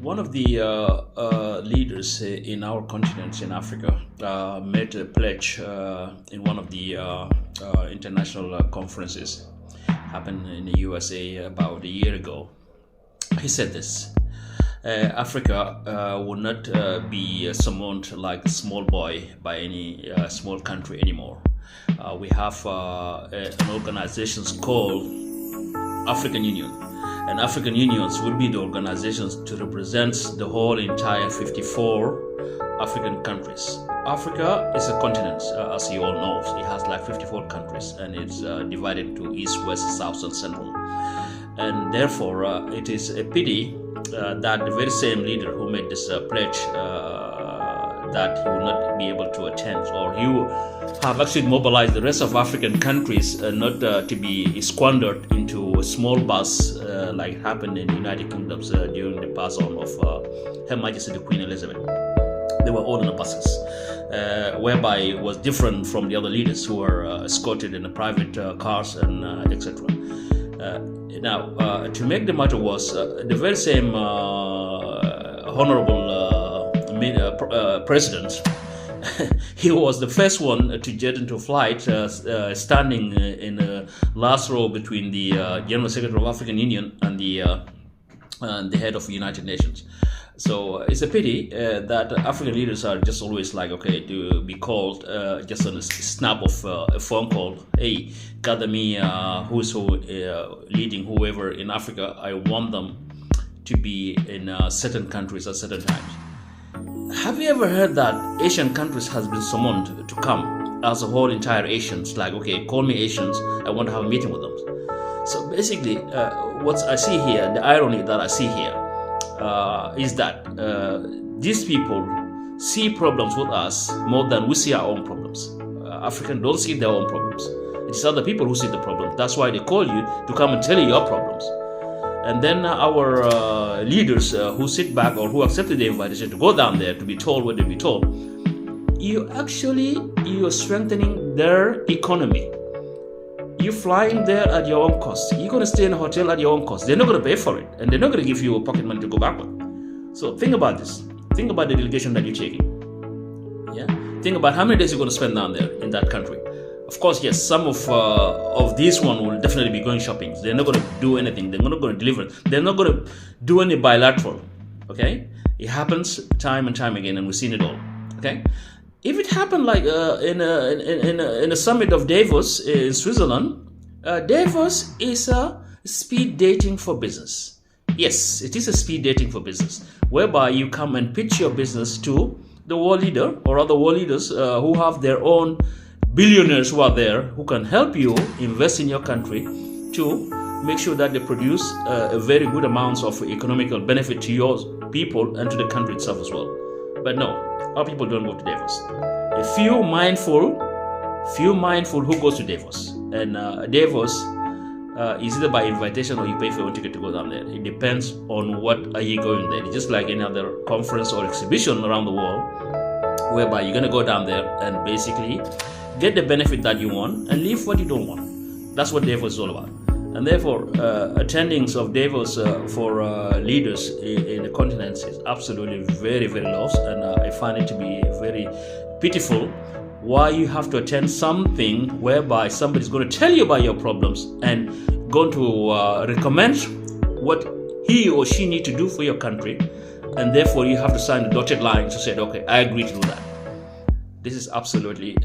One of the leaders in our continent, in Africa, made a pledge in one of the international conferences, happened in the USA about a year ago. He said this: Africa will not be summoned like a small boy by any small country anymore. We have an organization called African Union, and African Unions will be the organizations to represent the whole entire 54 African countries. Africa is a continent, as you all know. It has like 54 countries, and it's divided into East, West, South, and Central. And therefore, it is a pity that the very same leader who made this pledge that he will not be able to attend, or he will have actually mobilized the rest of African countries not to be squandered into a small bus like it happened in the United Kingdom during the pass on of Her Majesty the Queen Elizabeth. They were all in the buses, whereby it was different from the other leaders who were escorted in the private cars and etc. Now, to make the matter worse, the very same honorable president, he was the first one to get into flight, standing in the last row between the General Secretary of African Union and the head of the United Nations. So it's a pity that African leaders are just always like, okay, to be called just on a snap of a phone call. Hey, gather me who's who leading whoever in Africa. I want them to be in certain countries at certain times. Have you ever heard that Asian countries has been summoned to come as a whole entire Asians? Like, okay, call me Asians. I want to have a meeting with them. So basically, what I see here, the irony that I see here, is that these people see problems with us more than we see our own problems. Africans don't see their own problems. It is other people who see the problems. That's why they call you to come and tell you your problems. And then our leaders who sit back or who accepted the invitation to go down there to be told what they be told, you are strengthening their economy. You're flying there at your own cost. You're going to stay in a hotel at your own cost. They're not going to pay for it, and they're not going to give you a pocket money to go back with. So think about this. Think about the delegation that you're taking. Yeah. Think about how many days you're going to spend down there in that country. Of course, yes, some of these one will definitely be going shopping. They're not going to do anything. They're not going to deliver. They're not going to do any bilateral. Okay, it happens time and time again, and we've seen it all. Okay. If it happened like in a summit of Davos in Switzerland, Davos is a speed dating for business. Yes, it is a speed dating for business, whereby you come and pitch your business to the world leader or other world leaders who have their own billionaires who are there, who can help you invest in your country to make sure that they produce a very good amounts of economical benefit to your people and to the country itself as well. But no, our people don't go to Davos. A few mindful who goes to Davos. And Davos is either by invitation or you pay for your ticket to go down there. It depends on what are you going there. It's just like any other conference or exhibition around the world, whereby you're going to go down there and basically get the benefit that you want and leave what you don't want. That's what Davos is all about. And therefore, attendings of Davos for leaders in the continents is absolutely very, very low. And I find it to be very pitiful why you have to attend something whereby somebody's going to tell you about your problems and going to recommend what he or she need to do for your country. And therefore, you have to sign a dotted line to say, okay, I agree to do that. This is absolutely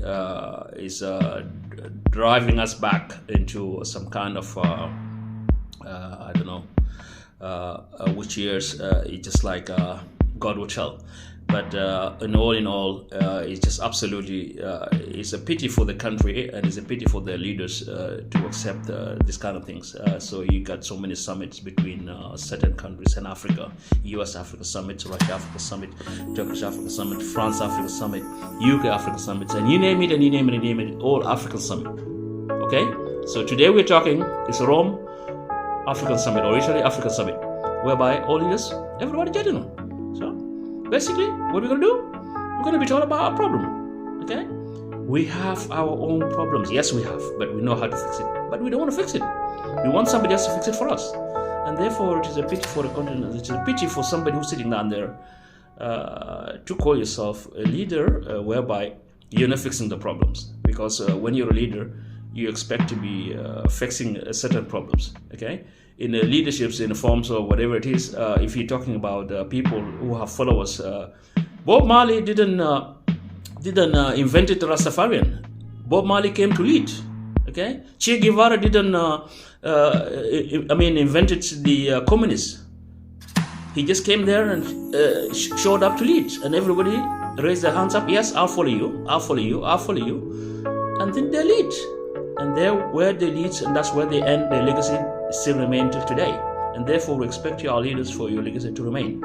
driving us back into some kind of I don't know which years. It's just like God will tell. But in all, it's just absolutely it's a pity for the country and it's a pity for the leaders to accept these kind of things. So you got so many summits between certain countries in Africa, US Africa Summit, Russia Africa Summit, Turkish Africa Summit, France Africa Summit, UK Africa Summits, and you name it, all African Summit. Okay? So today we're talking, it's Rome African Summit or Italy African Summit, whereby all leaders, everybody getting on. So basically, what we're going to do, we're going to be talking about our problem. Okay? We have our own problems. Yes, we have, but we know how to fix it. But we don't want to fix it. We want somebody else to fix it for us. And therefore, it is a pity for the continent. It is a pity for somebody who's sitting down there to call yourself a leader, whereby you're not fixing the problems. Because when you're a leader, you expect to be fixing certain problems. Okay, in the leaderships, in the forms of whatever it is. If you're talking about people who have followers, Bob Marley didn't invent the Rastafarian. Bob Marley came to lead. Okay, Che Guevara didn't invented the communists. He just came there and showed up to lead, and everybody raised their hands up. Yes, I'll follow you. I'll follow you. I'll follow you. And then they lead, and there where they lead, and that's where they end. Their legacy still remains till today. And therefore, we expect our leaders for your legacy to remain.